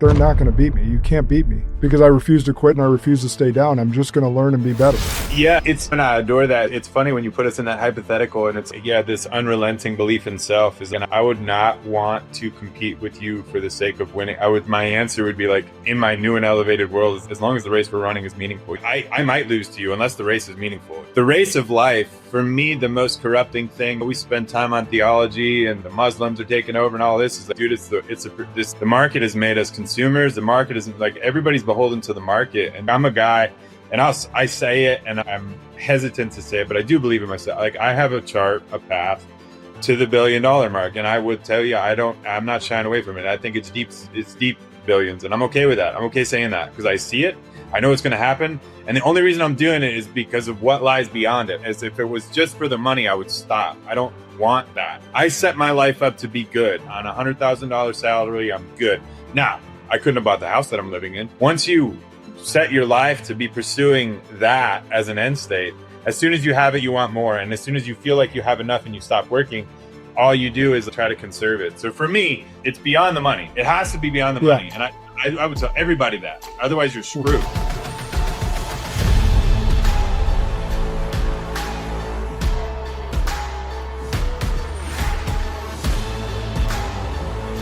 they're not going to beat me. You can't beat me because I refuse to quit and I refuse to stay down. I'm just going to learn and be better. Yeah, and I adore that. It's funny when you put us in that hypothetical and it's, this unrelenting belief in self is, and I would not want to compete with you for the sake of winning. My answer would be like, in my new and elevated world, as long as the race we're running is meaningful, I might lose to you unless the race is meaningful. The race of life, for me, the most corrupting thing, we spend time on theology and the Muslims are taking over and all this is like, dude, the market has made us consumers. The market isn't like everybody's beholden to the market. And I'm a guy, and I say it and I'm hesitant to say it, but I do believe in myself. Like I have a path to the $1 billion mark. And I would tell you, I'm not shying away from it. I think it's deep billions. And I'm okay with that. I'm okay saying that because I see it. I know it's going to happen. And the only reason I'm doing it is because of what lies beyond it. As if it was just for the money, I would stop. I don't want that. I set my life up to be good. On a $100,000 salary, I'm good. Now, I couldn't have bought the house that I'm living in. Once you set your life to be pursuing that as an end state, as soon as you have it, you want more. And as soon as you feel like you have enough and you stop working, all you do is try to conserve it. So for me, it's beyond the money. It has to be beyond the money. And I would tell everybody that. Otherwise, you're screwed.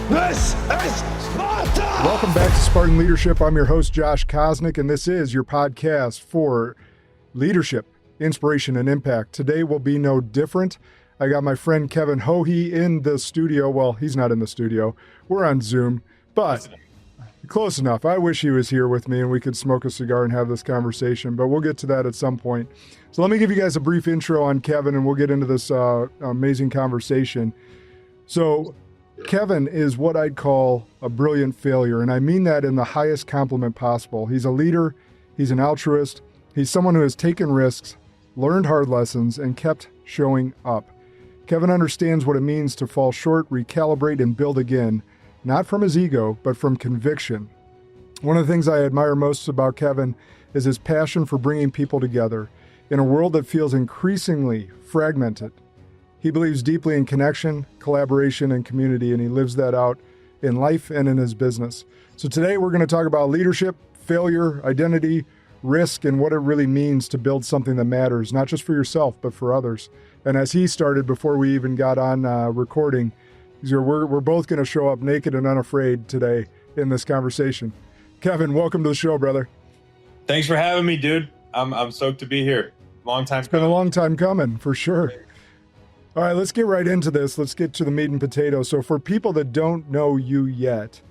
This is Sparta! Welcome back to Spartan Leadership. I'm your host, Josh Kosnick, and this is your podcast for leadership, inspiration, and impact. Today will be no different. I got my friend Kevin Hohe in the studio. Well, he's not in the studio. We're on Zoom, but close enough. I wish he was here with me and we could smoke a cigar and have this conversation, but we'll get to that at some point. So let me give you guys a brief intro on Kevin and we'll get into this amazing conversation. So Kevin is what I'd call a brilliant failure, and I mean that in the highest compliment possible. He's a leader, he's an altruist, he's someone who has taken risks, learned hard lessons, and kept showing up. Kevin understands what it means to fall short, recalibrate, and build again, not from his ego, but from conviction. One of the things I admire most about Kevin is his passion for bringing people together in a world that feels increasingly fragmented. He believes deeply in connection, collaboration, and community, and he lives that out in life and in his business. So today we're going to talk about leadership, failure, identity, risk, and what it really means to build something that matters, not just for yourself, but for others. And as he started before we even got on recording, we're both going to show up naked and unafraid today in this conversation. Kevin, welcome to the show, brother. Thanks for having me, dude. I'm stoked to be here. Long time. It's been a long time coming, for sure. All right, let's get right into this. Let's get to the meat and potatoes. So for people that don't know you yet,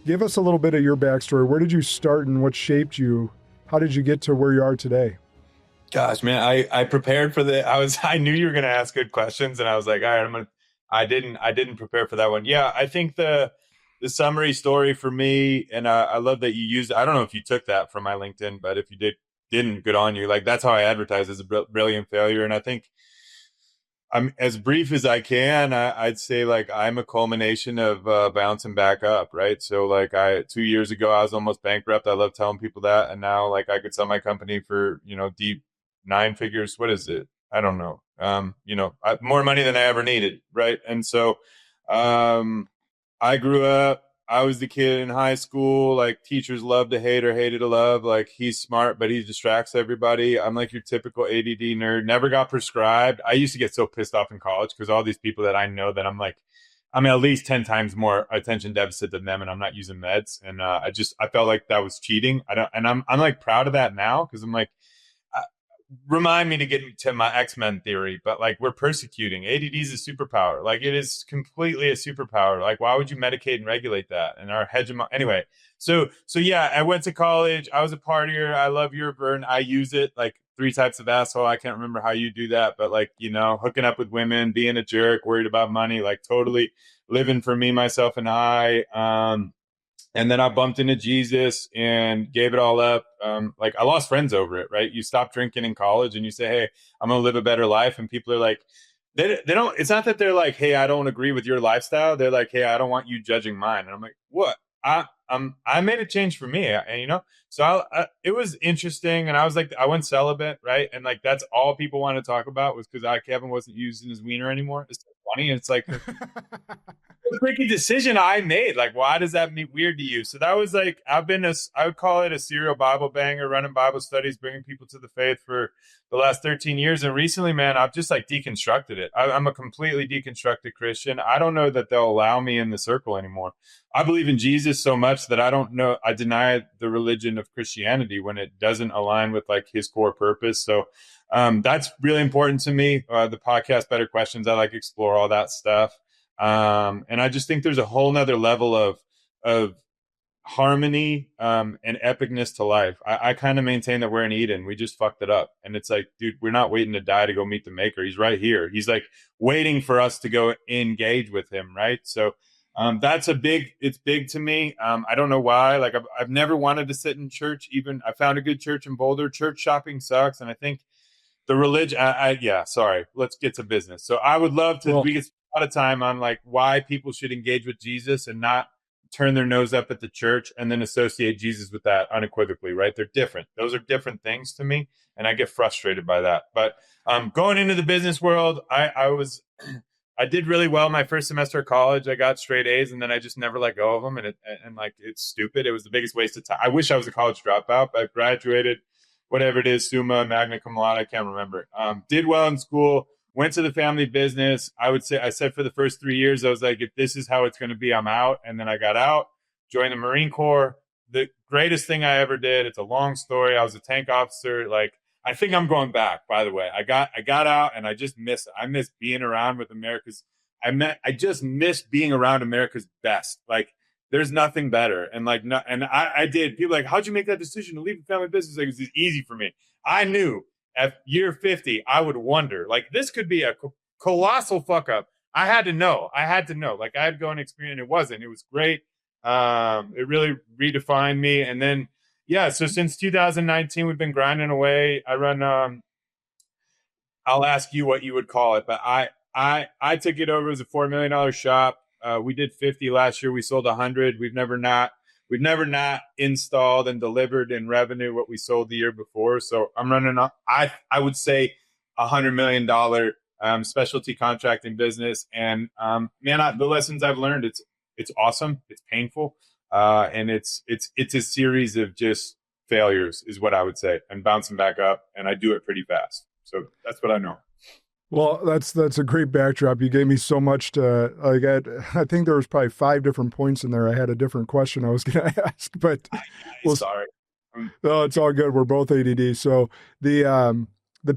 give us a little bit of your backstory. Where did you start and what shaped you? How did you get to where you are today? Gosh, man, I prepared for I knew you were going to ask good questions and I was like, all right, I didn't prepare for that one. Yeah, I think the summary story for me, and I love that you used, I don't know if you took that from my LinkedIn, but if you didn't, good on you. Like that's how I advertise as a brilliant failure. And I think I'm as brief as I can. I'd say like I'm a culmination of bouncing back up, right? So like 2 years ago, I was almost bankrupt. I love telling people that. And now like I could sell my company for, deep 9 figures. What is it? I don't know. More money than I ever needed. Right. And so I grew up, I was the kid in high school, like teachers love to hate or hated to love. Like he's smart, but he distracts everybody. I'm like your typical ADD nerd, never got prescribed. I used to get so pissed off in college because all these people that I know that I'm at least 10 times more attention deficit than them and I'm not using meds. And I felt like that was cheating. I'm like proud of that now because I'm like, remind me to get to my X-Men theory, but like we're persecuting. ADD is a superpower. Like it is completely a superpower. Like why would you medicate and regulate that? And our hegemon. Anyway, so yeah, I went to college. I was a partier. I love your burn. I use it like 3 types of asshole. I can't remember how you do that, but like, hooking up with women, being a jerk, worried about money, like totally living for me, myself, and I. And then I bumped into Jesus and gave it all up. Like I lost friends over it, right? You stop drinking in college and you say, hey, I'm going to live a better life. And people are like, they don't, it's not that they're like, hey, I don't agree with your lifestyle. They're like, hey, I don't want you judging mine. And I'm like, what? I made a change for me, and so it was interesting, and I was like, I went celibate, right, and like that's all people wanted to talk about was because Kevin wasn't using his wiener anymore. It's so funny, and it's like a tricky decision I made. Like, why does that mean weird to you? So that was like, I would call it a serial Bible banger, running Bible studies, bringing people to the faith for the last 13 years. And recently, man, I've just like deconstructed it. I'm a completely deconstructed Christian. I don't know that they'll allow me in the circle anymore. I believe in Jesus so much that I deny the religion of Christianity when it doesn't align with like his core purpose. So that's really important to me. The podcast, Better Questions, I like explore all that stuff. And I just think there's a whole nother level of harmony and epicness to life. I kind of maintain that we're in Eden. We just fucked it up. And it's like, dude, we're not waiting to die to go meet the maker. He's right here. He's like waiting for us to go engage with him. Right. So it's big to me. I don't know why. Like I've never wanted to sit in church. Even I found a good church in Boulder. Church shopping sucks. And I think the religion, sorry, let's get to business. So I would love to, we could spend a lot of time on like why people should engage with Jesus and not turn their nose up at the church and then associate Jesus with that unequivocally, right? They're different. Those are different things to me. And I get frustrated by that. But going into the business world, I did really well my first semester of college. I got straight A's and then I just never let go of them. And like, it's stupid. It was the biggest waste of time. I wish I was a college dropout, but I graduated, whatever it is, summa, magna cum laude, I can't remember. Did well in school, went to the family business. I said for the first 3 years, I was like, if this is how it's going to be, I'm out. And then I got out, joined the Marine Corps. The greatest thing I ever did. It's a long story. I was a tank officer. Like, I think I'm going back, by the way. I got out and I just miss being around with I just miss being around America's best. Like, there's nothing better. And like, I did. People are like, how'd you make that decision to leave the family business? Like, it was easy for me. I knew at year 50, I would wonder, like, this could be a colossal fuck up. I had to know. Like, I had to go and experience. It wasn't. It was great. It really redefined me. And then, so since 2019, we've been grinding away. I run, I'll ask you what you would call it, but I took it over as a $4 million shop. We did 50 last year. We sold 100. We've never not installed and delivered in revenue what we sold the year before. So I'm running I would say $100 million specialty contracting business. And man, the lessons I've learned, it's awesome. It's painful. And it's a series of just failures is what I would say, and bouncing back up. And I do it pretty fast. So that's what I know. Well, that's a great backdrop. You gave me so much to like. I think there was probably 5 different points in there. I had a different question I was going to ask, but sorry. No, it's all good. We're both ADD. So the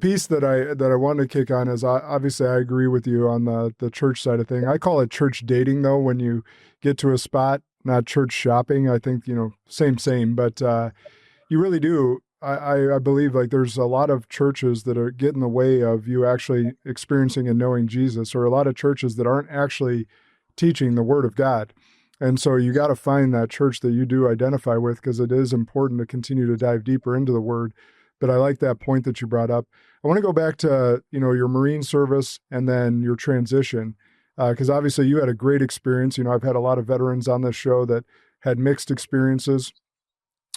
piece that I wanted to kick on is obviously I agree with you on the church side of thing. I call it church dating though. When you get to a spot, not church shopping. I think same, but you really do. I believe like there's a lot of churches that get in the way of you actually experiencing and knowing Jesus, or a lot of churches that aren't actually teaching the Word of God. And so you got to find that church that you do identify with, because it is important to continue to dive deeper into the Word. But I like that point that you brought up. I want to go back to, your Marine service and then your transition, because obviously you had a great experience. I've had a lot of veterans on this show that had mixed experiences.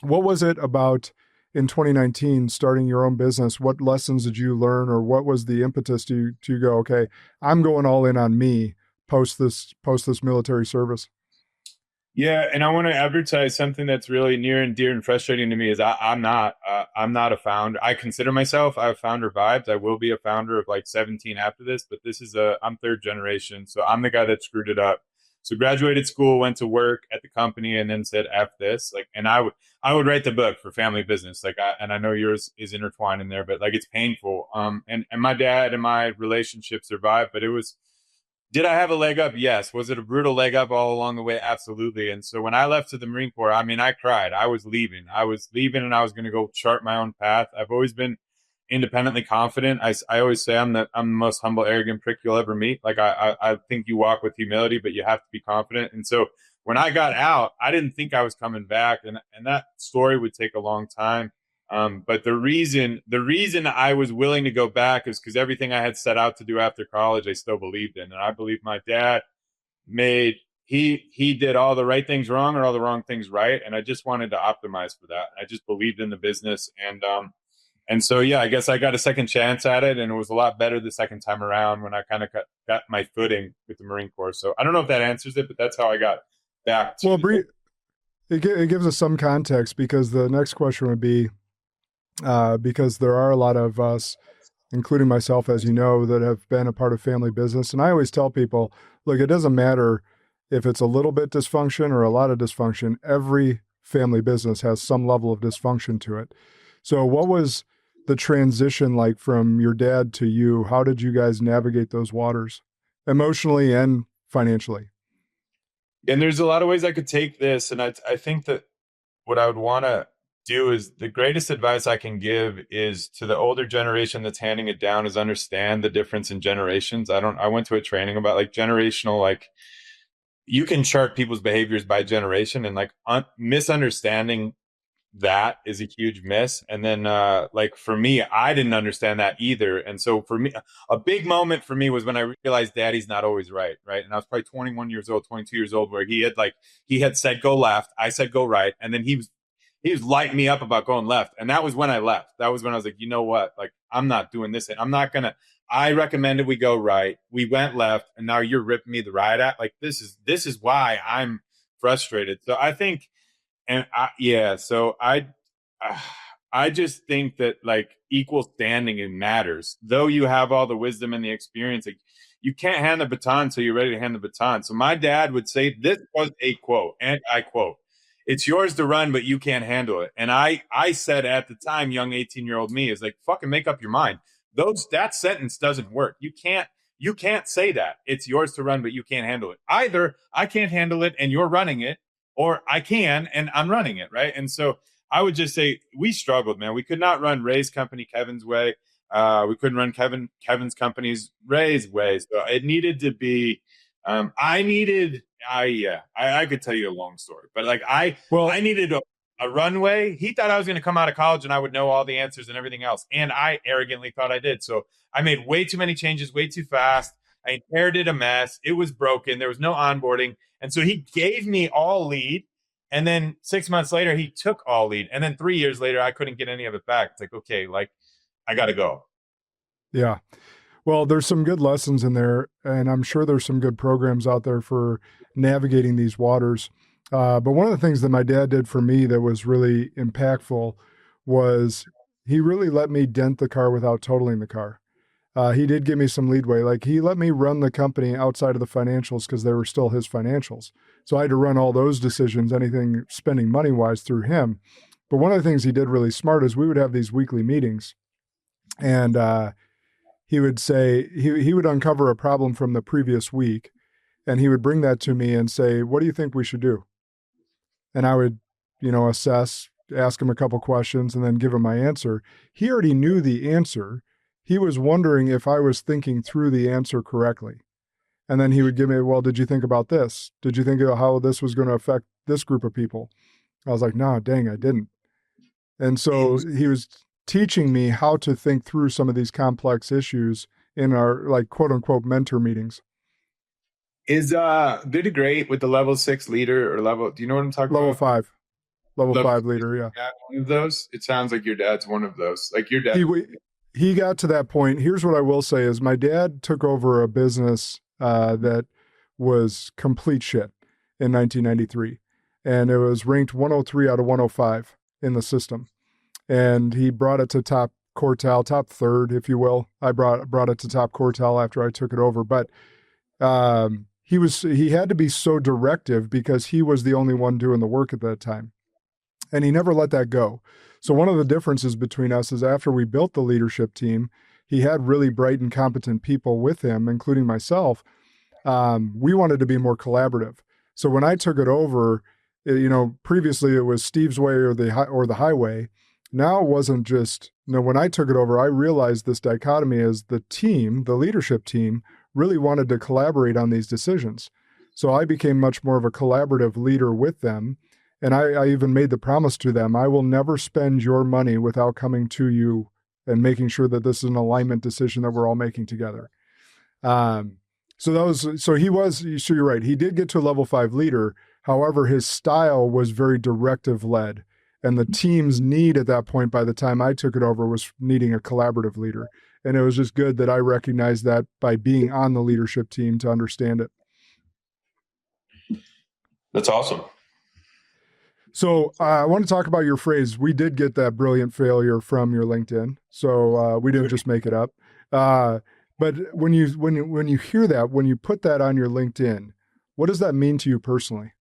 What was it about in 2019, starting your own business? What lessons did you learn, or what was the impetus to go, okay, I'm going all in on me post this military service? Yeah. And I want to advertise something that's really near and dear and frustrating to me is I'm not a founder. I consider myself, I have founder vibes. I will be a founder of like 17 after this, but I'm third generation. So I'm the guy that screwed it up. So graduated school, went to work at the company, and then said, F this. Like, and I would write the book for family business. Like, and I know yours is intertwined in there, but like, it's painful. And my dad and my relationship survived, but did I have a leg up? Yes. Was it a brutal leg up all along the way? Absolutely. And so when I left to the Marine Corps, I cried. I was leaving and I was going to go chart my own path. I've always been independently confident. I always say I'm the most humble, arrogant prick you'll ever meet. Like I think you walk with humility, but you have to be confident. And so when I got out, I didn't think I was coming back, and that story would take a long time. But the reason I was willing to go back is because everything I had set out to do after college, I still believed in. And I believe my dad made he did all the right things wrong or all the wrong things right, and I just wanted to optimize for that. I just believed in the business, and so yeah, I guess I got a second chance at it, and it was a lot better the second time around when I kind of got my footing with the Marine Corps. So I don't know if that answers it, but that's how I got back to. Well, it gives us some context, because the next question would be, because there are a lot of us, including myself, as you know, that have been a part of family business. And I always tell people, look, it doesn't matter if it's a little bit dysfunction or a lot of dysfunction. Every family business has some level of dysfunction to it. So what was the transition like from your dad to you? How did you guys navigate those waters emotionally and financially? And there's a lot of ways I could take this. And I think that what I would want to do is, the greatest advice I can give is to the older generation that's handing it down, is understand the difference in generations. I went to a training about like generational, like you can chart people's behaviors by generation, and like misunderstanding that is a huge miss. And then like for me, I didn't understand that either. And so for me, a big moment for me was when I realized daddy's not always right. And I was probably 21 years old, 22 years old, where he had said go left, I said go right, and then he was lighting me up about going left. And that was when I left. That was when I was like, you know what, like I'm not doing this. I recommended we go right. We went left, and now you're ripping me the right at. Like this is why I'm frustrated. So I think, and I just think that like equal standing, it matters. Though you have all the wisdom and the experience, like, you can't hand the baton until you're ready to hand the baton. So my dad would say, this was a quote, and I quote, "It's yours to run, but you can't handle it." And I said at the time, young 18-year-old me is like, fucking make up your mind. That sentence doesn't work. You can't say that. It's yours to run, but you can't handle it. Either I can't handle it and you're running it, or I can and I'm running it, right? And so I would just say we struggled, man. We could not run Ray's company Kevin's way. We couldn't run Kevin's company's Ray's way. So it needed to be. I could tell you a long story, but like I needed a runway. He thought I was going to come out of college and I would know all the answers and everything else, and I arrogantly thought I did. So I made way too many changes, way too fast. I inherited a mess. It was broken. There was no onboarding. And so he gave me all lead. And then 6 months later, he took all lead. And then 3 years later, I couldn't get any of it back. It's like, okay, like I got to go. Yeah. Well, there's some good lessons in there, and I'm sure there's some good programs out there for navigating these waters. But one of the things that my dad did for me that was really impactful was he really let me dent the car without totaling the car. He did give me some leadway. Like he let me run the company outside of the financials because they were still his financials. So I had to run all those decisions, anything spending money-wise, through him. But one of the things he did really smart is we would have these weekly meetings, and he would say, he would uncover a problem from the previous week, and he would bring that to me and say, what do you think we should do? And I would, assess, ask him a couple questions, and then give him my answer. He already knew the answer. He was wondering if I was thinking through the answer correctly. And then he would give me, well, did you think about this? Did you think of how this was going to affect this group of people? I was like, no, dang, I didn't. And so he was teaching me how to think through some of these complex issues in our, like, quote unquote mentor meetings. Is did it great with the level 6 leader or level, do you know what I'm talking level about? 5. Level 5 leader, yeah. One of those? It sounds like your dad's one of those. Like your dad. He got to that point. Here's what I will say is my dad took over a business that was complete shit in 1993. And it was ranked 103 out of 105 in the system. And he brought it to top quartile, top third, if you will. I brought it to top quartile after I took it over. But he had to be so directive because he was the only one doing the work at that time. And he never let that go. So one of the differences between us is after we built the leadership team, he had really bright and competent people with him, including myself. We wanted to be more collaborative. So when I took it over, previously it was Steve's way or the highway. Now it wasn't just, when I took it over, I realized this dichotomy is the team, the leadership team, really wanted to collaborate on these decisions. So I became much more of a collaborative leader with them. And I even made the promise to them, I will never spend your money without coming to you and making sure that this is an alignment decision that we're all making together. So you're right. He did get to a level 5 leader. However, his style was very directive led. And the team's need at that point, by the time I took it over, was needing a collaborative leader. And it was just good that I recognized that by being on the leadership team to understand it. That's awesome. So I want to talk about your phrase. We did get that brilliant failure from your LinkedIn. So we didn't just make it up. But when you hear that, when you put that on your LinkedIn, what does that mean to you personally?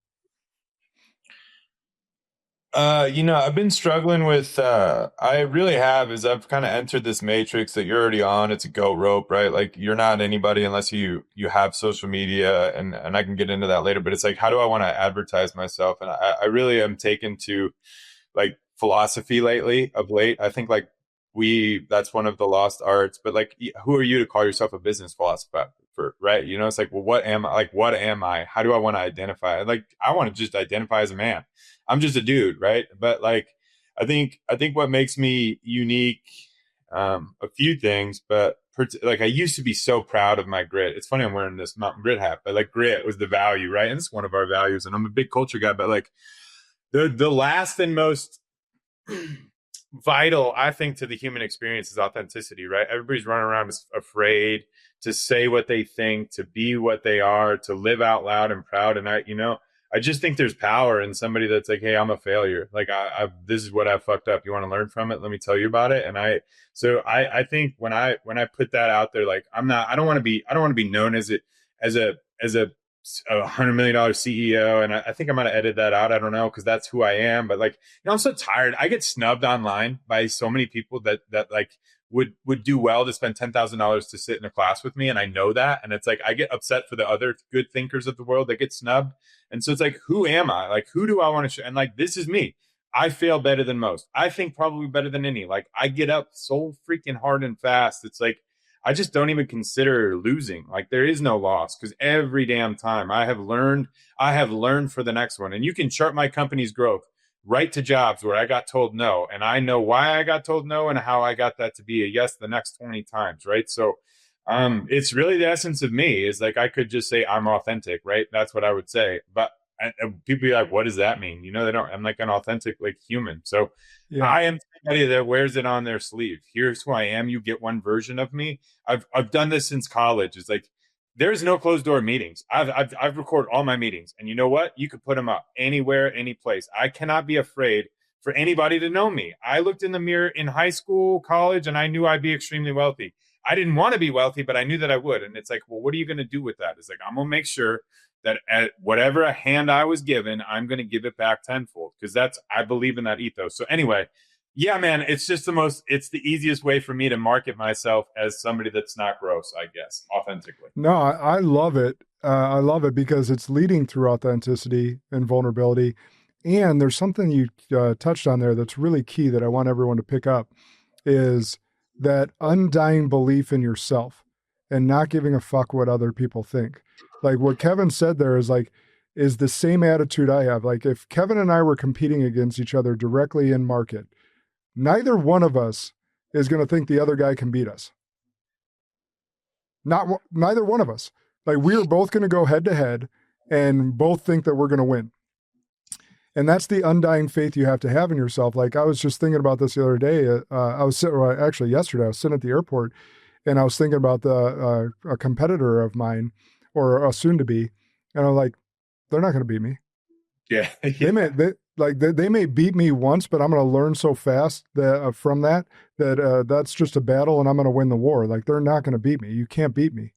I've been struggling with, I really have, is I've kind of entered this matrix that you're already on. It's a goat rope, right? Like you're not anybody unless you have social media, and I can get into that later, but it's like, how do I want to advertise myself? And I really am taken to like philosophy of late. I think like that's one of the lost arts, but like, who are you to call yourself a business philosopher? Right? It's like, well, what am I? Like, what am I? How do I want to identify? Like, I want to just identify as a man. I'm just a dude, right? But like, I think what makes me unique, a few things, but like I used to be so proud of my grit. It's funny I'm wearing this Mountain Grit hat, but like grit was the value, right? And it's one of our values. And I'm a big culture guy, but like the last and most vital, I think, to the human experience is authenticity, right? Everybody's running around afraid to say what they think, to be what they are, to live out loud and proud. And I just think there's power in somebody that's like, hey, I'm a failure. Like this is what I fucked up. You want to learn from it? Let me tell you about it. And I think when I put that out there, like I don't want to be known as a $100 million CEO. And I think I might have edited that out. I don't know, because that's who I am. But like, I'm so tired. I get snubbed online by so many people that like would do well to spend $10,000 to sit in a class with me. And I know that. And it's like, I get upset for the other good thinkers of the world that get snubbed. And so it's like, who am I? Like, who do I want to show? And like, this is me. I fail better than most. I think probably better than any. Like, I get up so freaking hard and fast. It's like, I just don't even consider losing. Like, there is no loss, because every damn time I have learned for the next one. And you can chart my company's growth right to jobs where I got told no. And I know why I got told no and how I got that to be a yes the next 20 times. Right. So it's really the essence of me is like, I could just say I'm authentic, right? That's what I would say. But people be like, what does that mean? They don't. I'm like an authentic, like, human. So yeah. I am somebody that wears it on their sleeve. Here's who I am. You get one version of me. I've done this since college. It's like, there's no closed door meetings. I've recorded all my meetings, and you know what? You could put them up anywhere, any place. I cannot be afraid for anybody to know me. I looked in the mirror in high school, college, and I knew I'd be extremely wealthy. I didn't want to be wealthy, but I knew that I would. And it's like, well, what are you going to do with that? It's like, I'm going to make sure that at whatever a hand I was given, I'm going to give it back tenfold, because I believe in that ethos. So anyway, yeah, man, it's the easiest way for me to market myself as somebody that's not gross, I guess, authentically. No, I love it. I love it because it's leading through authenticity and vulnerability. And there's something you touched on there that's really key that I want everyone to pick up, is that undying belief in yourself and not giving a fuck what other people think. Like what Kevin said there is the same attitude I have. Like if Kevin and I were competing against each other directly in market, neither one of us is going to think the other guy can beat us. Neither one of us. Like we are both going to go head to head and both think that we're going to win. And that's the undying faith you have to have in yourself. Like I was just thinking about this the other day. Yesterday, I was sitting at the airport and I was thinking about a competitor of mine, or a soon to be. And I'm like, they're not going to beat me. Yeah. They may beat me once, but I'm going to learn so fast that from that that's just a battle and I'm going to win the war. Like they're not going to beat me. You can't beat me,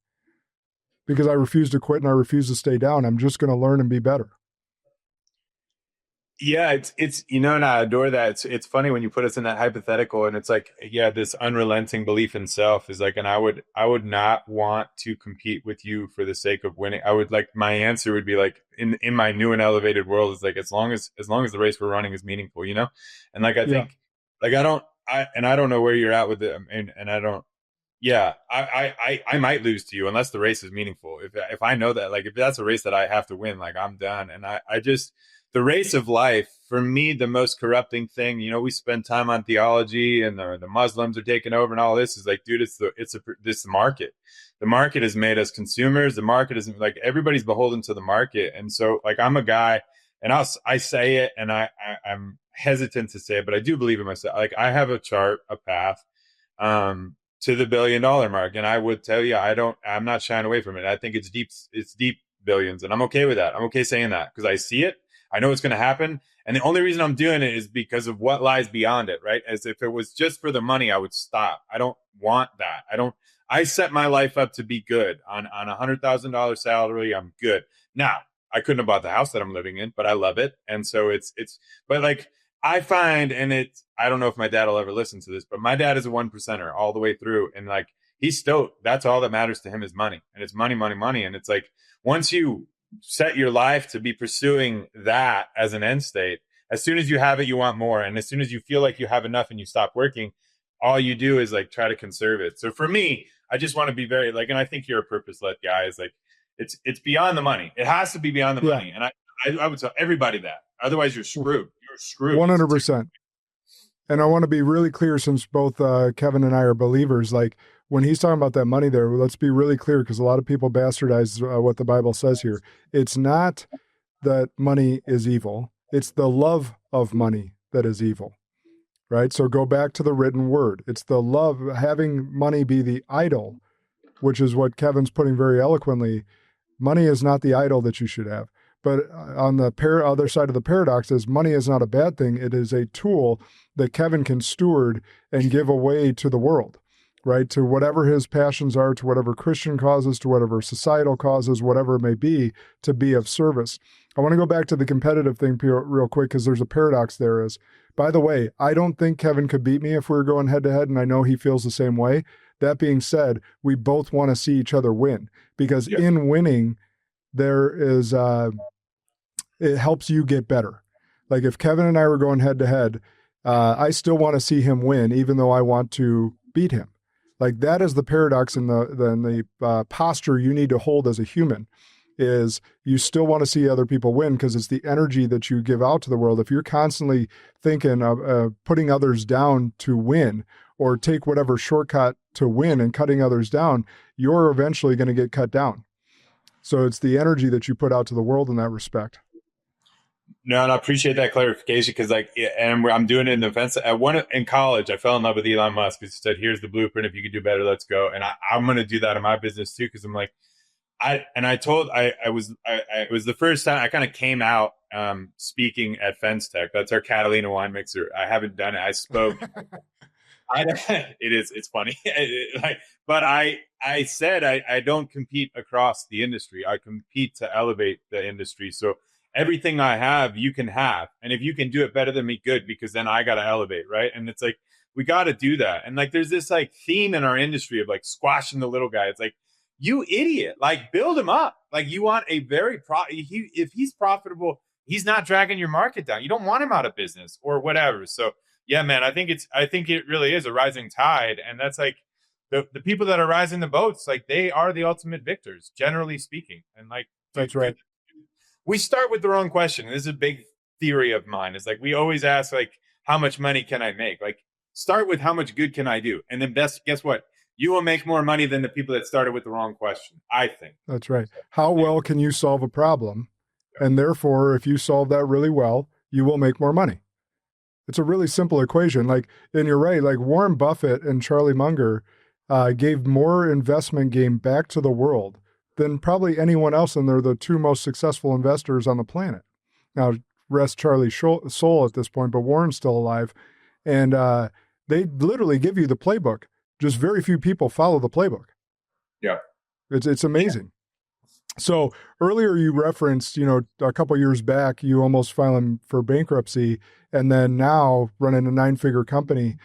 because I refuse to quit and I refuse to stay down. I'm just going to learn and be better. Yeah, it's and I adore that. It's funny when you put us in that hypothetical, and it's like, yeah, this unrelenting belief in self is like, and I would not want to compete with you for the sake of winning. I would like, my answer would be like, in my new and elevated world, is like, as long as the race we're running is meaningful, and like I think, like I don't know where you're at with it, and I don't. Yeah, I might lose to you unless the race is meaningful. If I know that, like, if that's a race that I have to win, like I'm done. And I just, the race of life, for me, the most corrupting thing, we spend time on theology and the Muslims are taking over and all this, is like, dude, it's the market. the market has made us consumers. The market is like, everybody's beholden to the market. And so like, I'm a guy, and I say it, and I'm hesitant to say it, but I do believe in myself. Like, I have a chart, a path, to the $1 billion mark. And I would tell you, I'm not shying away from it. I think it's deep billions. And I'm okay with that. I'm okay saying that because I see it. I know it's going to happen. And the only reason I'm doing it is because of what lies beyond it, right? As if it was just for the money, I would stop. I don't want that. I set my life up to be good on $100,000 salary. I'm good. Now, I couldn't have bought the house that I'm living in, but I love it. And so but like, I find, and I don't know if my dad will ever listen to this, but my dad is a 1%er all the way through. And like, he's stoked. That's all that matters to him is money. And it's money, money, money. And it's like, once you set your life to be pursuing that as an end state, as soon as you have it, you want more. And as soon as you feel like you have enough and you stop working, all you do is like try to conserve it. So for me, I just want to be very like, and I think you're a purpose-led guy, is like, it's beyond the money. It has to be beyond the money. And I would tell everybody that. Otherwise you're screwed. You're screwed. 100%. And I want to be really clear, since both Kevin and I are believers, like when he's talking about that money there, let's be really clear, because a lot of people bastardize what the Bible says here. It's not that money is evil. It's the love of money that is evil, right? So go back to the written word. It's the love, having money be the idol, which is what Kevin's putting very eloquently. Money is not the idol that you should have. But on the other side of the paradox is money is not a bad thing. It is a tool that Kevin can steward and give away to the world, right? To whatever his passions are, to whatever Christian causes, to whatever societal causes, whatever it may be, to be of service. I want to go back to the competitive thing real quick, because there's a paradox there. Is, by the way, I don't think Kevin could beat me if we were going head to head, and I know he feels the same way. That being said, we both want to see each other win, because in winning, there is... it helps you get better. Like if Kevin and I were going head to head, I still want to see him win, even though I want to beat him. Like that is the paradox in the posture you need to hold as a human, is you still want to see other people win, because it's the energy that you give out to the world. If you're constantly thinking of putting others down to win, or take whatever shortcut to win and cutting others down, you're eventually going to get cut down. So it's the energy that you put out to the world in that respect. No, and I appreciate that clarification, because like, and I'm doing it in defense. In college, I fell in love with Elon Musk, because he said, "Here's the blueprint. If you could do better, let's go." And I'm going to do that in my business too, because I'm like, it was the first time I kind of came out speaking at Fence Tech. That's our Catalina wine mixer. I haven't done it. I spoke. It's funny. But I said I don't compete across the industry. I compete to elevate the industry. So everything I have, you can have. And if you can do it better than me, good, because then I got to elevate, right? And it's like, we got to do that. And like, there's this like theme in our industry of like squashing the little guy. It's like, you idiot, like build him up. Like you want a very, if he's profitable, he's not dragging your market down. You don't want him out of business or whatever. So yeah, man, I think it really is a rising tide. And that's like the people that are rising the boats, like they are the ultimate victors, generally speaking. And like, that's right. We start with the wrong question. This is a big theory of mine. It's like, we always ask like, how much money can I make? Like start with how much good can I do? And then guess what? You will make more money than the people that started with the wrong question, I think. That's right. How well can you solve a problem? And therefore, if you solve that really well, you will make more money. It's a really simple equation. Like, and you're right, like Warren Buffett and Charlie Munger gave more investment game back to the world than probably anyone else, and they're the two most successful investors on the planet. Now, rest Charlie's soul at this point, but Warren's still alive. And they literally give you the playbook. Just very few people follow the playbook. Yeah. It's amazing. So earlier you referenced, a couple years back, you almost filing for bankruptcy, and then now running a 9-figure company.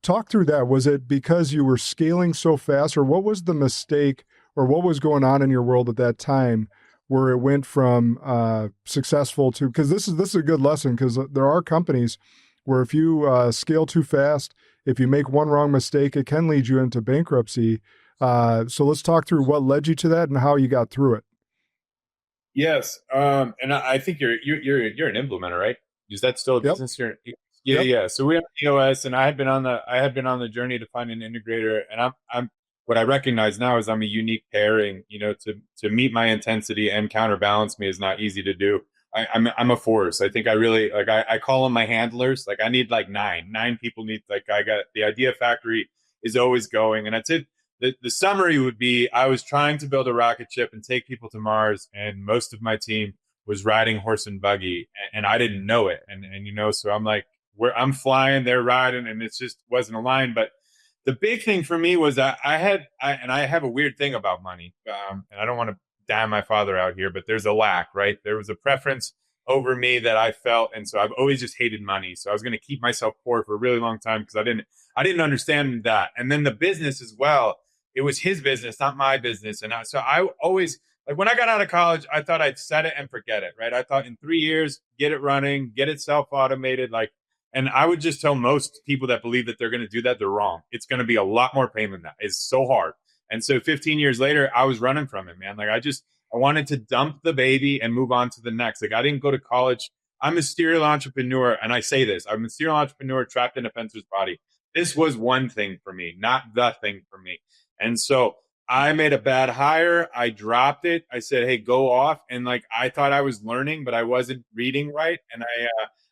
Talk through that. Was it because you were scaling so fast, or what was the mistake, or what was going on in your world at that time where it went from successful to, because this is a good lesson, because there are companies where if you scale too fast, if you make one wrong mistake, it can lead you into bankruptcy. So let's talk through what led you to that and how you got through it. Yes. And I think you're an implementer, right? Is that still a business? Yeah. So we have EOS, and I had been on the journey to find an integrator, and what I recognize now is I'm a unique pairing. To meet my intensity and counterbalance me is not easy to do. I'm a force. I think I really like. I call them my handlers. Like I need like nine people need. Like I got the idea factory is always going, and that's it. The summary would be: I was trying to build a rocket ship and take people to Mars, and most of my team was riding horse and buggy, and I didn't know it. And so I'm like, I'm flying, they're riding, and it just wasn't aligned. But the big thing for me was I have a weird thing about money, and I don't want to damn my father out here, but there's a lack, right? There was a preference over me that I felt, and so I've always just hated money. So I was going to keep myself poor for a really long time because I didn't understand that. And then the business as well, it was his business, not my business, and so I always. Like when I got out of college, I thought I'd set it and forget it, right? I thought in 3 years, get it running, get it self-automated. And I would just tell most people that believe that they're going to do that, they're wrong. It's going to be a lot more pain than that. It's so hard. And so 15 years later, I was running from it, man. Like I wanted to dump the baby and move on to the next. Like I didn't go to college. I'm a serial entrepreneur. And I say this, I'm a serial entrepreneur trapped in a fencer's body. This was one thing for me, not the thing for me. And so I made a bad hire. I dropped it. I said, hey, go off. And like, I thought I was learning, but I wasn't reading right. And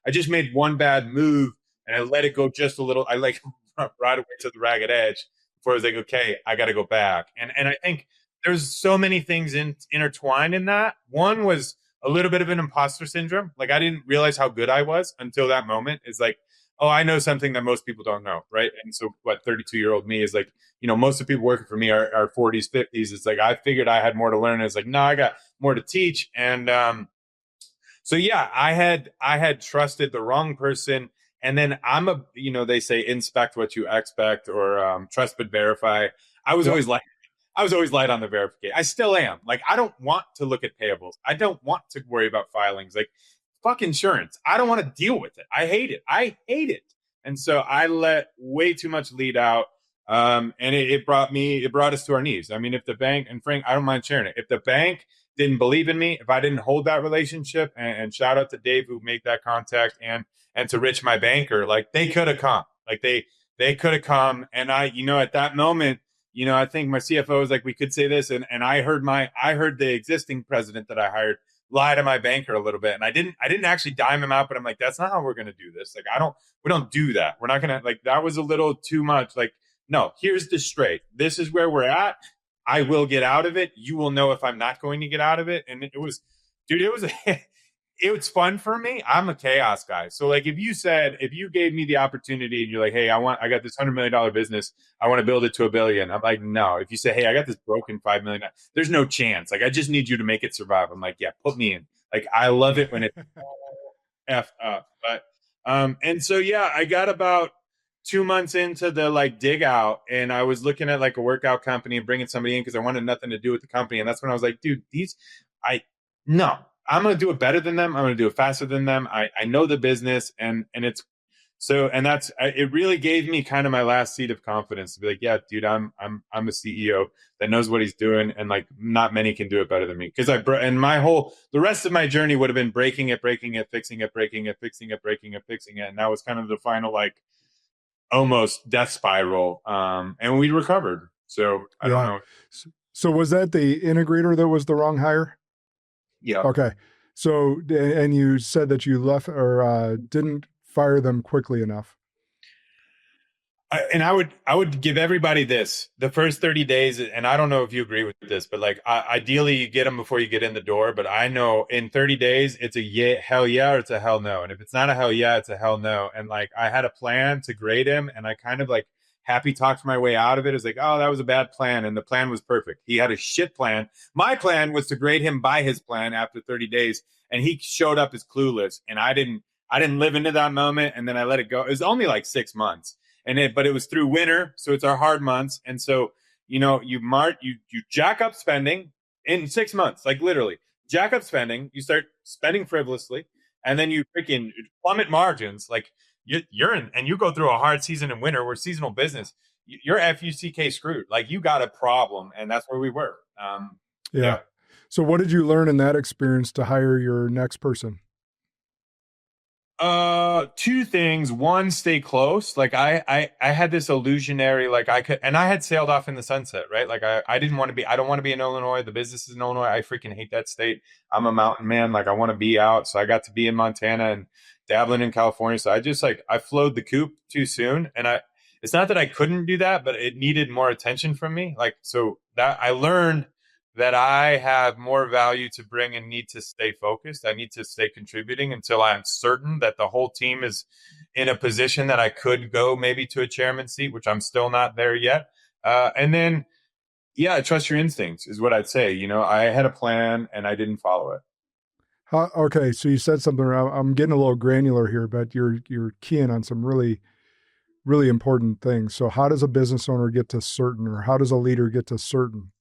I just made one bad move and I let it go just a little. I like right away to the ragged edge before I was like, okay, I got to go back. And I think there's so many things intertwined in that. One was a little bit of an imposter syndrome. Like I didn't realize how good I was until that moment. It's like, oh, I know something that most people don't know, right? And so 32-year-old me is like, most of the people working for me are 40s, 50s. It's like, I figured I had more to learn. It's like, no, I got more to teach. And so, yeah, I had trusted the wrong person. And then they say inspect what you expect or trust but verify. I was always light on the verification. I still am. Like, I don't want to look at payables. I don't want to worry about filings. Like, fuck insurance. I don't want to deal with it. I hate it. And so I let way too much lead out. And it brought us to our knees. I mean, if the bank, and Frank, I don't mind sharing it. If the bank didn't believe in me, if I didn't hold that relationship, and shout out to Dave who made that contact, and to Rich, my banker, like they could have come. Like they could have come. And at that moment, I think my CFO was like, we could say this. And I heard the existing president that I hired lie to my banker a little bit. And I didn't actually dime him out, but I'm like, that's not how we're going to do this. Like, we don't do that. We're not going to, like, that was a little too much. Like, no, here's the straight. This is where we're at. I will get out of it. You will know if I'm not going to get out of it. And it was it was fun for me. I'm a chaos guy. So like, if you gave me the opportunity and you're like, hey, I got this $100 million business. I want to build it to $1 billion. I'm like, no. If you say, hey, I got this broken $5 million, there's no chance. Like, I just need you to make it survive. I'm like, yeah, put me in. Like, I love it when it's F up. But, and so, yeah, I got about 2 months into the like dig out, and I was looking at like a workout company and bringing somebody in because I wanted nothing to do with the company. And that's when I was like, dude, no. I'm going to do it better than them. I'm going to do it faster than them. I know the business, and it's so, and that's, it really gave me kind of my last seat of confidence to be like, yeah, dude, I'm a CEO that knows what he's doing. And like, not many can do it better than me. Cause the rest of my journey would have been breaking it, fixing it, breaking it, fixing it. And that was kind of the final, like almost death spiral. And we recovered. So I don't know. So was that the integrator that was the wrong hire? Yeah. Okay. So, and you said that you left or didn't fire them quickly enough. I would give everybody this, the first 30 days. And I don't know if you agree with this, but like, ideally you get them before you get in the door. But I know in 30 days, it's a hell yeah, or it's a hell no. And if it's not a hell yeah, it's a hell no. And like, I had a plan to grade him, and I kind of like happy talked my way out of it. It's like, oh, that was a bad plan. And the plan was perfect. He had a shit plan. My plan was to grade him by his plan after 30 days. And he showed up as clueless. And I didn't live into that moment. And then I let it go. It was only like 6 months. But it was through winter. So it's our hard months. And so, you jack up spending in 6 months, like literally jack up spending. You start spending frivolously, and then you freaking plummet margins. Like, you're in, and you go through a hard season in winter. We're seasonal business. You're FUCK screwed. Like, you got a problem, and that's where we were. Yeah. So what did you learn in that experience to hire your next person? Two things. One, stay close. Like I had this illusionary, like I could, and I had sailed off in the sunset, right? Like I didn't want to be, I don't want to be in Illinois. The business is in Illinois. I freaking hate that state. I'm a mountain man. Like I want to be out. So I got to be in Montana and dabbling in California. So I just like, I flowed the coop too soon. And it's not that I couldn't do that, but it needed more attention from me. Like, so that I learned that I have more value to bring and need to stay focused. I need to stay contributing until I'm certain that the whole team is in a position that I could go maybe to a chairman seat, which I'm still not there yet. And then, yeah, trust your instincts is what I'd say. You know, I had a plan and I didn't follow it. Okay, so you said something. I'm getting a little granular here, but you're keying on some really, really important things. So how does a business owner get to certain, or how does a leader get to certain?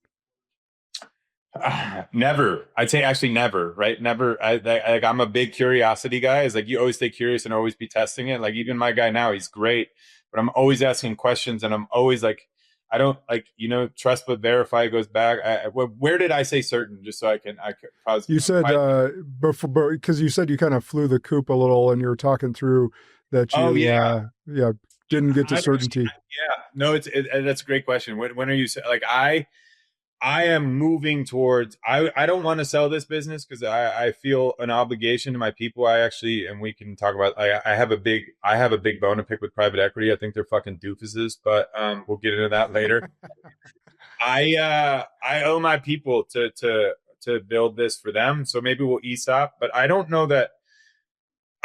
Never. I'd say actually never, right? Never. I'm a big curiosity guy. It's like you always stay curious and always be testing it. Like even my guy now, he's great, but I'm always asking questions and I'm always like, I don't like, you know, trust but verify goes back. Where did I say certain? Just so I could pause. You said before, because you said you kind of flew the coop a little and you were talking through that you didn't get to certainty. Yeah, no, that's a great question. When are you like I am moving towards, I don't want to sell this business because I feel an obligation to my people. And we can talk about, I have a big bone to pick with private equity. I think they're fucking doofuses, but we'll get into that later. I owe my people to build this for them. So maybe we'll ESOP, but I don't know that.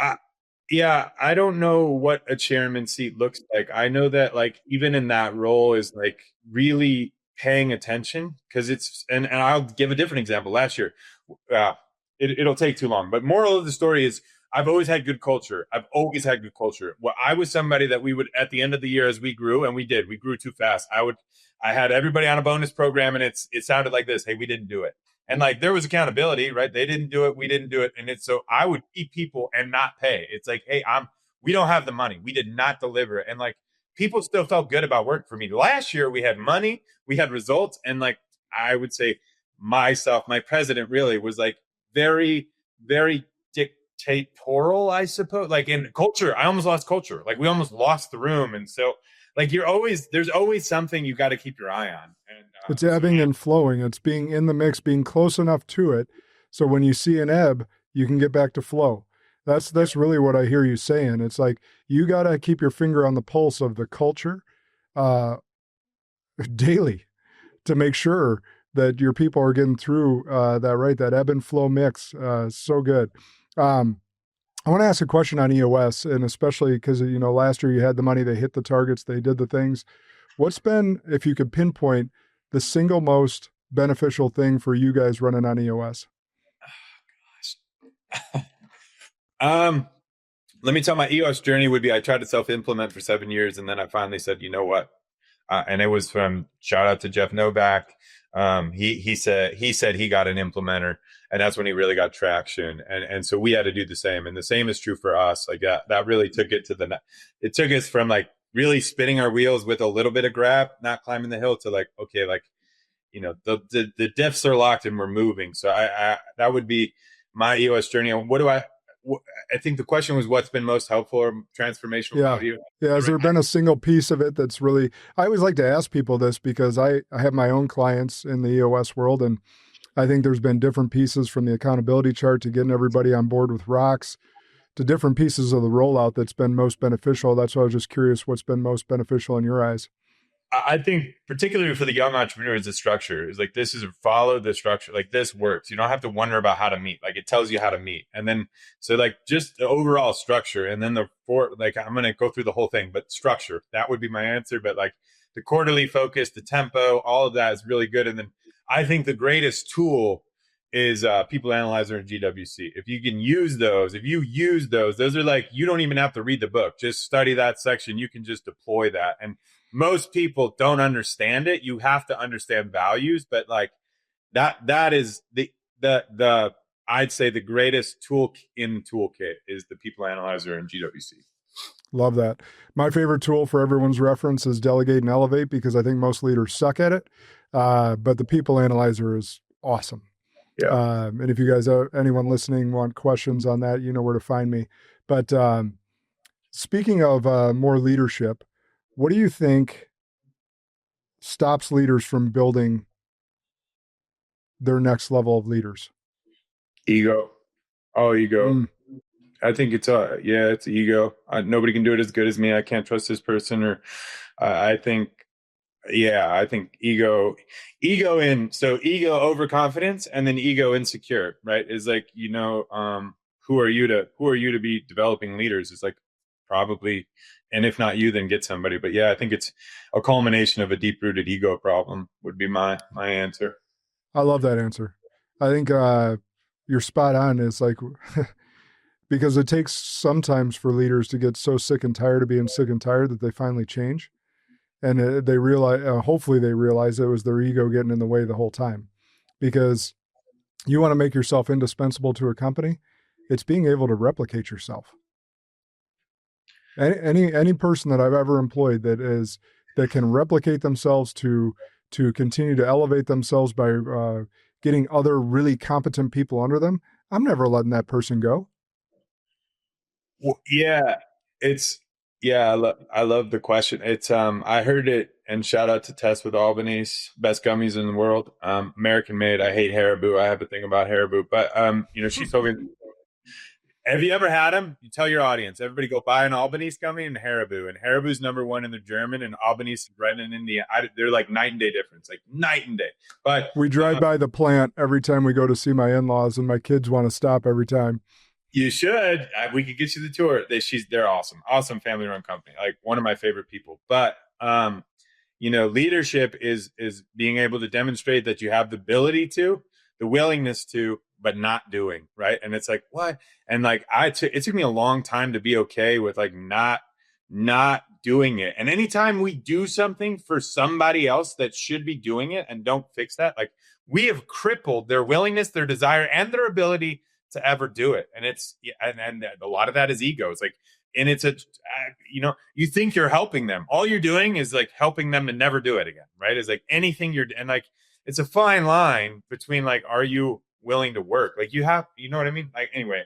I don't know what a chairman seat looks like. I know that like even in that role is like really paying attention because and I'll give a different example. Last year, it'll take too long, but moral of the story is I've always had good culture. Well, I was somebody that we would, at the end of the year, as we grew, and we grew too fast. I had everybody on a bonus program and it sounded like this. Hey, we didn't do it. And like, there was accountability, right? They didn't do it. We didn't do it. And so I would keep people and not pay. It's like, hey, we don't have the money. We did not deliver. And like, people still felt good about work for me. Last year, we had money, we had results. And like, I would say my president really was like very, very dictatorial, I suppose. Like in culture, I almost lost culture. Like we almost lost the room. And so like there's always something you got to keep your eye on. And it's ebbing and flowing. It's being in the mix, being close enough to it. So when you see an ebb, you can get back to flow. That's really what I hear you saying. It's like you got to keep your finger on the pulse of the culture daily to make sure that your people are getting through that ebb and flow mix. So good. I want to ask a question on EOS, and especially because, you know, last year you had the money, they hit the targets, they did the things. What's been, if you could pinpoint, the single most beneficial thing for you guys running on EOS? Let me tell my EOS journey would be, I tried to self-implement for 7 years. And then I finally said, you know what? And it was from, shout out to Jeff Novak. He said he got an implementer, and that's when he really got traction. And so we had to do the same. And the same is true for us. Like that really took it took us from like really spinning our wheels with a little bit of grab, not climbing the hill, to like, okay, like, you know, the diffs are locked and we're moving. So that would be my EOS journey. And I think the question was, what's been most helpful or transformational about you? Yeah. Has there been a single piece of it that's really, I always like to ask people this because I have my own clients in the EOS world, and I think there's been different pieces from the accountability chart to getting everybody on board with rocks to different pieces of the rollout that's been most beneficial. That's why I was just curious what's been most beneficial in your eyes. I think particularly for the young entrepreneurs, the structure is like, this is follow the structure. Like this works. You don't have to wonder about how to meet. Like it tells you how to meet. And then, so like just the overall structure, and then I'm going to go through the whole thing, but structure, that would be my answer. But like the quarterly focus, the tempo, all of that is really good. And then I think the greatest tool is People Analyzer and GWC. If you can use those, those are like, you don't even have to read the book. Just study that section. You can just deploy that. And most people don't understand it. You have to understand values, but like that is the I'd say the greatest tool in the toolkit is the People Analyzer and GWC. Love that. My favorite tool for everyone's reference is Delegate and Elevate, because I think most leaders suck at it. But the People Analyzer is awesome. Yeah. And if you guys, anyone listening, want questions on that, you know where to find me. But speaking of more leadership, what do you think stops leaders from building their next level of leaders? Ego. Oh, ego. Mm. I think it's it's ego. Nobody can do it as good as me. I can't trust this person, or I think, I think ego overconfidence, and then ego insecure, right? Is like, who are you to be developing leaders? It's like, probably, and if not you, then get somebody. But yeah, I think it's a culmination of a deep rooted ego problem would be my answer. I love that answer. I think you're spot on. It's like, because it takes sometimes for leaders to get so sick and tired of being sick and tired that they finally change. And they realize, hopefully they realize it was their ego getting in the way the whole time. Because you want to make yourself indispensable to a company, it's being able to replicate yourself. Any person that I've ever employed that can replicate themselves to continue to elevate themselves by getting other really competent people under them, I'm never letting that person go. Well, I love the question. It's I heard it, and shout out to Tess with Albany's best gummies in the world. American made. I hate Haribo. I have a thing about Haribo, but she told me, have you ever had them? You tell your audience, everybody go buy an Albanese gummy and Haribo. And Haribo's number one in the German, and Albanese is right in India. They're like night and day difference, like night and day. But we drive by the plant every time we go to see my in-laws, and my kids want to stop every time. You should. We could get you the tour. They're awesome family-run company. Like one of my favorite people. But leadership is being able to demonstrate that you have the ability to, the willingness to, but not doing, right? And it's like, what? And like it took me a long time to be okay with like not doing it. And anytime we do something for somebody else that should be doing it and don't fix that, like we have crippled their willingness, their desire, and their ability to ever do it. And it's and a lot of that is ego. It's like, and it's you think you're helping them. All you're doing is like helping them to never do it again, right? It's like anything and like, it's a fine line between like, are you willing to work? Like you have, you know what I mean? Like, anyway,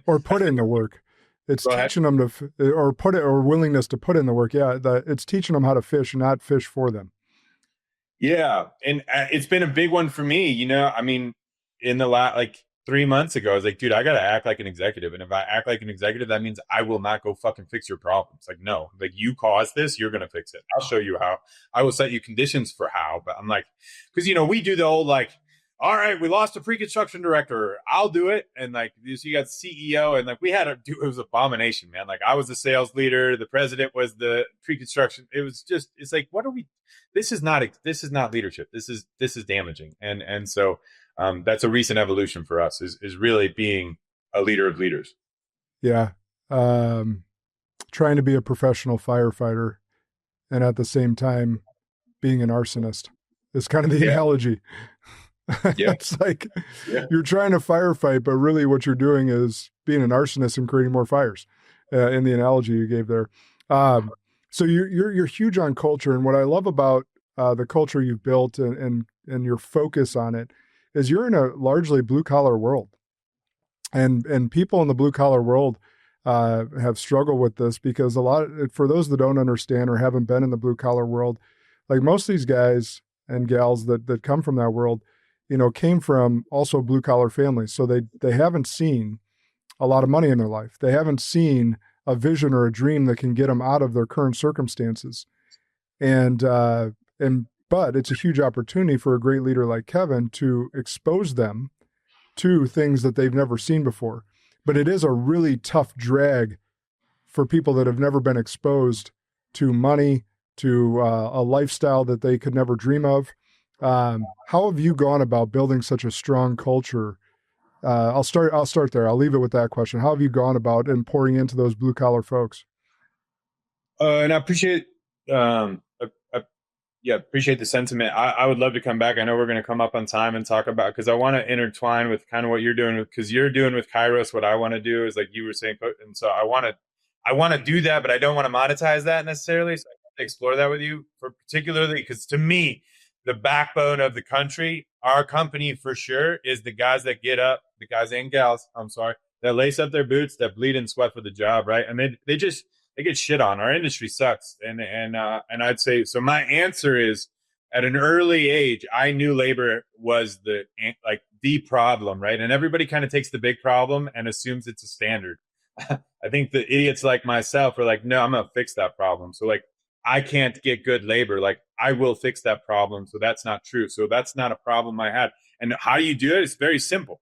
or put in the work. It's teaching them or willingness to put in the work. Yeah. It's teaching them how to fish, not fish for them. Yeah. And it's been a big one for me, I mean, in the last, like 3 months ago, I was like, dude, I got to act like an executive. And if I act like an executive, that means I will not go fucking fix your problems. Like, no, like you caused this, you're going to fix it. I'll show you how. I will set you conditions for how. But I'm like, because, we do the old like, all right, we lost a pre-construction director. I'll do it. And like, so you got CEO, and like we had to do, it was abomination, man. Like I was the sales leader. The president was the pre-construction. It was just, it's like, this is not leadership. This is damaging. And so that's a recent evolution for us is really being a leader of leaders. Yeah. Trying to be a professional firefighter and at the same time being an arsonist is kind of the analogy. Yeah. It's like you're trying to firefight, but really what you're doing is being an arsonist and creating more fires in the analogy you gave there. So you're huge on culture. And what I love about the culture you've built and your focus on it is you're in a largely blue collar world, and people in the blue collar world have struggled with this because for those that don't understand or haven't been in the blue collar world, like most of these guys and gals that come from that world, came from also blue collar families. So they haven't seen a lot of money in their life. They haven't seen a vision or a dream that can get them out of their current circumstances. But it's a huge opportunity for a great leader like Kevin to expose them to things that they've never seen before. But it is a really tough drag for people that have never been exposed to money, to a lifestyle that they could never dream of. How have you gone about building such a strong culture? I'll start there. I'll leave it with that question. How have you gone about and pouring into those blue collar folks? And I appreciate, appreciate the sentiment. I would love to come back. I know we're going to come up on time and talk about, because I want to intertwine with kind of what you're doing, because you're doing with Kairos. What I want to do is like you were saying, and so I want to do that, but I don't want to monetize that necessarily. So I want to explore that with you, particularly because to me, the backbone of the country, our company for sure, is the guys that get up, the guys and gals, that lace up their boots, that bleed and sweat for the job, right? And they get shit on. Our industry sucks, and I'd say so. My answer is, at an early age, I knew labor was the problem, right? And everybody kind of takes the big problem and assumes it's a standard. I think the idiots like myself are like, no, I'm gonna fix that problem. So like, I can't get good labor. Like, I will fix that problem. So that's not true. So that's not a problem I had. And how do you do it? It's very simple.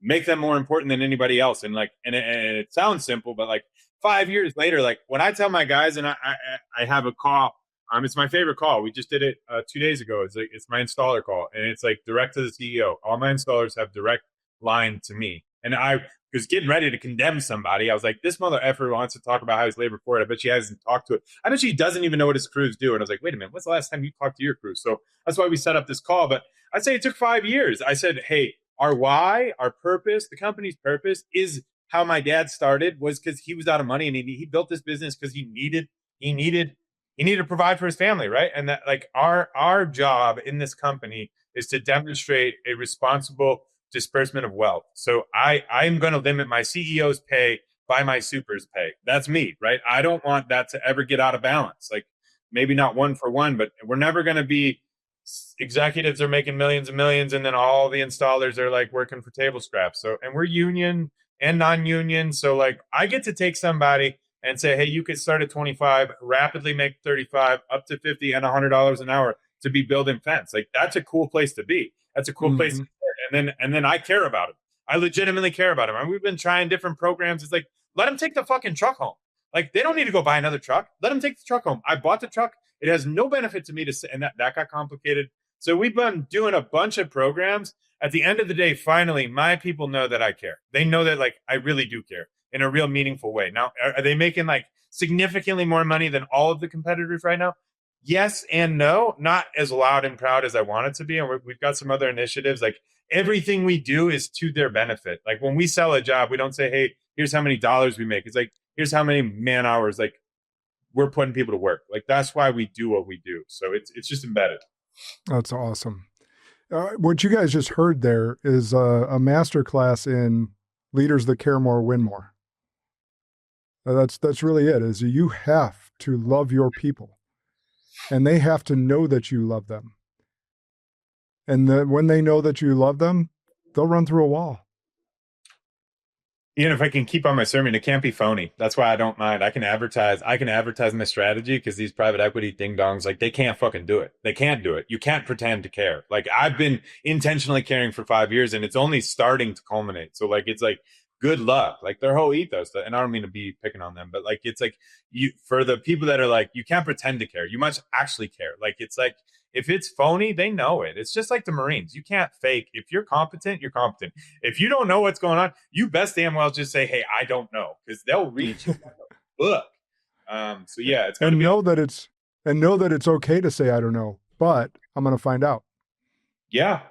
Make them more important than anybody else. And like, and it sounds simple, but like 5 years later, like when I tell my guys, and I have a call, it's my favorite call. We just did it 2 days ago. It's my installer call, and it's like direct to the CEO. All my installers have direct line to me. And I was getting ready to condemn somebody. I was like, this mother effer wants to talk about how he's labor for it. I bet she hasn't talked to it. I bet she doesn't even know what his crews do. And I was like, wait a minute, when's the last time you talked to your crew? So that's why we set up this call. But I'd say it took 5 years. I said, hey, our why, our purpose, the company's purpose is how my dad started, was because he was out of money, and he built this business because he needed to provide for his family, right? And that, like, our job in this company is to demonstrate a responsible disbursement of wealth. So I'm going to limit my CEO's pay by my super's pay. That's me, right? I don't want that to ever get out of balance. Like, maybe not one for one, but we're never going to be executives are making millions and millions, and then all the installers are like working for table scraps. So, and we're union and non-union. So like, I get to take somebody and say, hey, you could start at 25, rapidly make 35, up to 50 and $100 an hour to be building fence. Like, that's a cool place to be. That's a cool place to start. And then I care about them. I legitimately care about them. And we've been trying different programs. It's like, let them take the fucking truck home. Like, they don't need to go buy another truck. Let them take the truck home. I bought the truck. It has no benefit to me to say, and that got complicated. So we've been doing a bunch of programs. At the end of the day, finally, my people know that I care. They know that, like, I really do care in a real meaningful way. Now, are they making like significantly more money than all of the competitors right now? Yes and no, not as loud and proud as I want it to be. And we've got some other initiatives. Like, everything we do is to their benefit. Like, when we sell a job, we don't say, hey, here's how many dollars we make. It's like, here's how many man hours, like, we're putting people to work. Like, that's why we do what we do. So it's just embedded. That's awesome. What you guys just heard there is a masterclass in leaders that care more, win more. That's really it, is you have to love your people, and they have to know that you love them. And then when they know that you love them, they'll run through a wall. If I can keep on my sermon, it can't be phony. That's why I don't mind. I can advertise my strategy, because these private equity ding dongs, like, they can't fucking do it. They can't do it. You can't pretend to care. Like, I've been intentionally caring for 5 years, and it's only starting to culminate. So like, it's like, good luck. Like, their whole ethos, and I don't mean to be picking on them, but like, it's like, for the people that are like, you can't pretend to care. You must actually care. Like, it's like, if it's phony, they know it. It's just like the Marines. You can't fake. If you're competent, you're competent. If you don't know what's going on, you best damn well just say, hey, I don't know, because they'll read you like a book. So yeah, it's going to be. Know that it's okay to say, I don't know, but I'm going to find out. Yeah.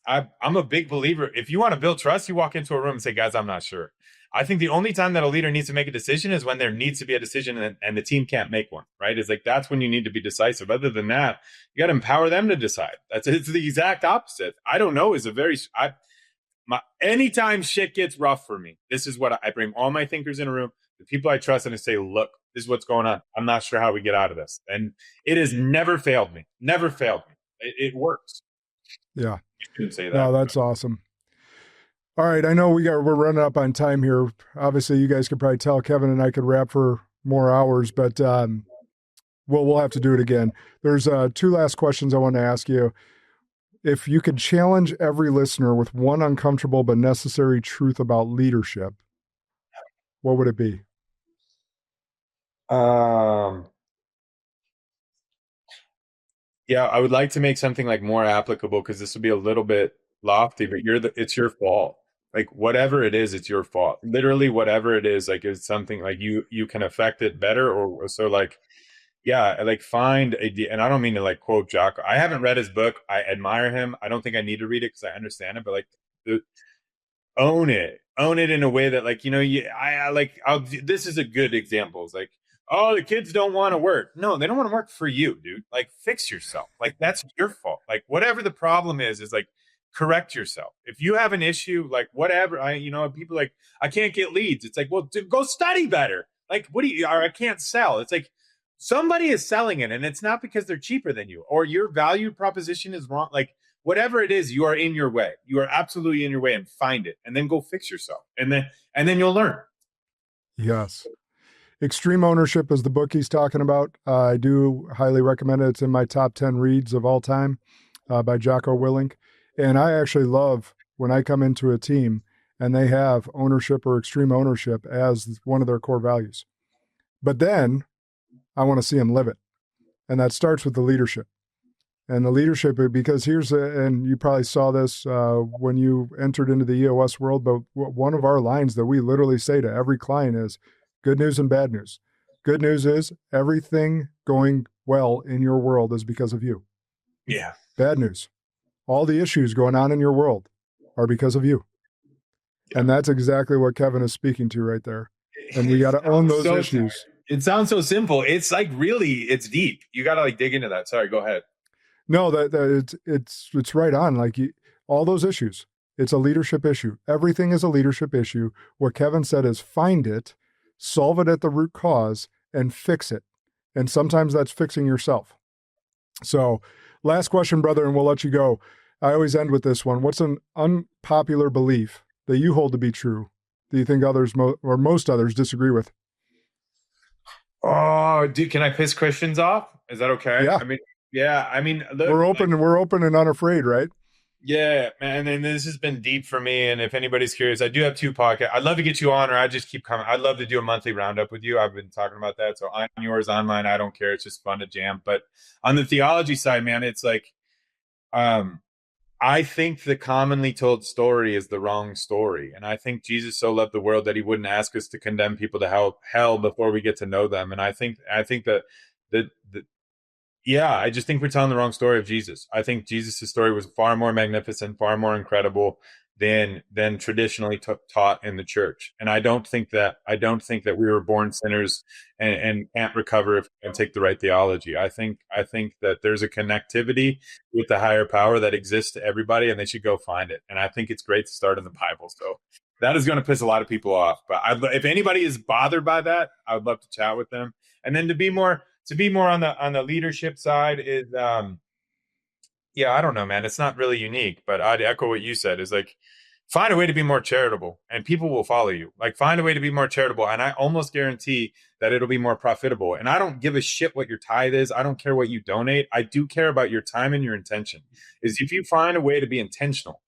I'm a big believer. If you want to build trust, you walk into a room and say, guys, I'm not sure. I think the only time that a leader needs to make a decision is when there needs to be a decision and the team can't make one, right? It's like, that's when you need to be decisive. Other than that, you got to empower them to decide. It's the exact opposite. I don't know is anytime shit gets rough for me, this is what I bring all my thinkers in a room, the people I trust, and I say, look, this is what's going on. I'm not sure how we get out of this. And it has never failed me. Never failed me. It works. Yeah. You shouldn't say that. No, that's awesome. All right. I know we're running up on time here. Obviously, you guys could probably tell Kevin and I could rap for more hours, but we'll have to do it again. There's 2 last questions I want to ask you. If you could challenge every listener with one uncomfortable but necessary truth about leadership, what would it be? Yeah, I would like to make something like more applicable, because this would be a little bit lofty, but it's your fault. Like, whatever it is, it's your fault. Literally, whatever it is, like, it's something like you can affect it better, or so. Like, yeah, like, find and I don't mean to like quote Jocko. I haven't read his book. I admire him. I don't think I need to read it because I understand it, but like, own it in a way that, like, this is a good example. It's like, oh, the kids don't want to work. No, they don't want to work for you, dude. Like, fix yourself. Like, that's your fault. Like, whatever the problem is like, correct yourself. If you have an issue, like whatever, people like, I can't get leads. It's like, well, go study better. Like, what do you, or I can't sell. It's like somebody is selling it, and it's not because they're cheaper than you or your value proposition is wrong. Like whatever it is, you are in your way. You are absolutely in your way, and find it, and then go fix yourself. And then you'll learn. Yes. Extreme Ownership is the book he's talking about. I do highly recommend it. It's in my top 10 reads of all time by Jocko Willink. And I actually love when I come into a team and they have ownership or extreme ownership as one of their core values. But then I want to see them live it. And that starts with the leadership. And the leadership, because and you probably saw this when you entered into the EOS world, but one of our lines that we literally say to every client is good news and bad news. Good news is everything going well in your world is because of you. Yeah. Bad news. All the issues going on in your world are because of you. Yeah. And that's exactly what Kevin is speaking to right there. And we got to own those issues. It sounds so simple. It's like really, it's deep. You got to like dig into that. Sorry, go ahead. No, it's right on. Like all those issues, it's a leadership issue. Everything is a leadership issue. What Kevin said is find it, solve it at the root cause, and fix it. And sometimes that's fixing yourself. So last question, brother, and we'll let you go. I always end with this one. What's an unpopular belief that you hold to be true that you think others or most others disagree with? Oh, dude, can I piss Christians off? Is that okay? Yeah. I mean, we're open and unafraid, right? Yeah, man. And this has been deep for me. And if anybody's curious, I do have 2 podcasts. I'd love to get you on, or I just keep coming. I'd love to do a monthly roundup with you. I've been talking about that. So on yours, on mine, I don't care. It's just fun to jam. But on the theology side, man, it's like, I think the commonly told story is the wrong story. And I think Jesus so loved the world that he wouldn't ask us to condemn people to hell before we get to know them. And I think that I just think we're telling the wrong story of Jesus. I think Jesus' story was far more magnificent, far more incredible than traditionally taught in the church. And I don't think that we were born sinners and can't recover and take the right theology. I think that there's a connectivity with the higher power that exists to everybody, and they should go find it. And I think it's great to start in the Bible. So that is going to piss a lot of people off. But if anybody is bothered by that, I would love to chat with them. And then to be more on the leadership side is, I don't know, man. It's not really unique, but I'd echo what you said is like, find a way to be more charitable and people will follow you. Like find a way to be more charitable. And I almost guarantee that it'll be more profitable. And I don't give a shit what your tithe is. I don't care what you donate. I do care about your time and your intention. Is if you find a way to be intentional,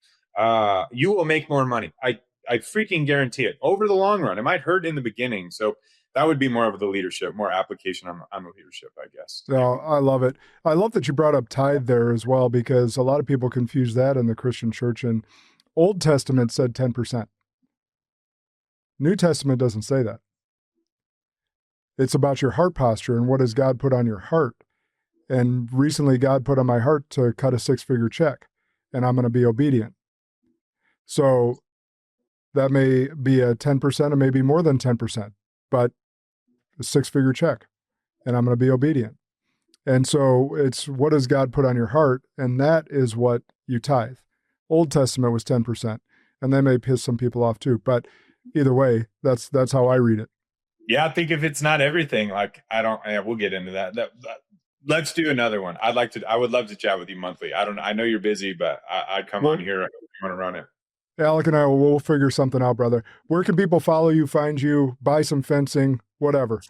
you will make more money. I freaking guarantee it over the long run. It might hurt in the beginning. So that would be more of the leadership, more application on the leadership, I guess. No, I love it. I love that you brought up tithe there as well, because a lot of people confuse that in the Christian church. And Old Testament said 10%. New Testament doesn't say that. It's about your heart posture and what has God put on your heart. And recently God put on my heart to cut a 6-figure check, and I'm going to be obedient. So that may be a 10% or maybe more than 10%, but a 6-figure check, and I'm going to be obedient. And so it's what does God put on your heart? And that is what you tithe. Old Testament was 10%, and that may piss some people off too. But either way, that's how I read it. Yeah, I think if it's not everything, like we'll get into that. Let's do another one. I would love to chat with you monthly. I know you're busy, but I'd come on here if you want to run it. Alec and I will figure something out, brother. Where can people follow you, find you, buy some fencing, whatever?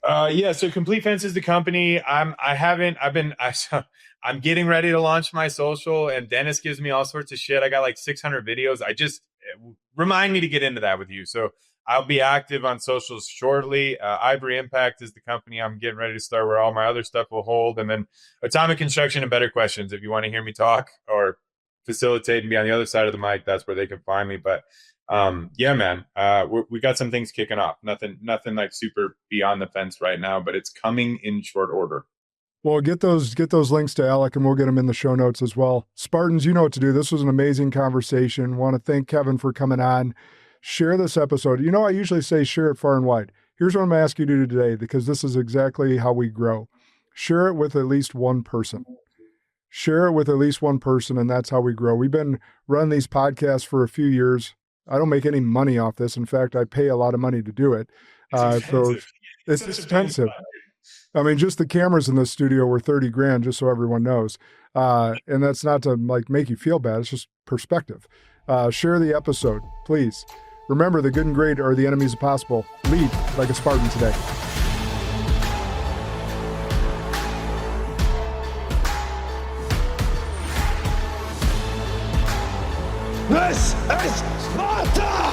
So Complete Fence is the company. I'm getting ready to launch my social, and Dennis gives me all sorts of shit. I got like 600 videos. Remind me to get into that with you. So I'll be active on socials shortly. Ivory Impact is the company I'm getting ready to start, where all my other stuff will hold. And then Atomic Construction and Better Questions. If you want to hear me talk or facilitate and be on the other side of the mic, that's where they can find me. But man, we got some things kicking off. Nothing like super beyond the fence right now, but it's coming in short order. Well, get those links to Alec, and we'll get them in the show notes as well. Spartans, you know what to do. This was an amazing conversation. Want to thank Kevin for coming on. Share this episode. You know, I usually say share it far and wide. Here's what I'm going to ask you to do today, because this is exactly how we grow. Share it with at least one person. share it with at least one person, and that's how we grow. We've been running these podcasts for a few years. I don't make any money off this. In fact, I pay a lot of money to do it. It's expensive. I mean, just the cameras in the studio were $30,000, just so everyone knows. And that's not to like make you feel bad. It's just perspective. Share the episode, please. Remember, the good and great are the enemies of possible. Lead like a Spartan today. This is Sparta!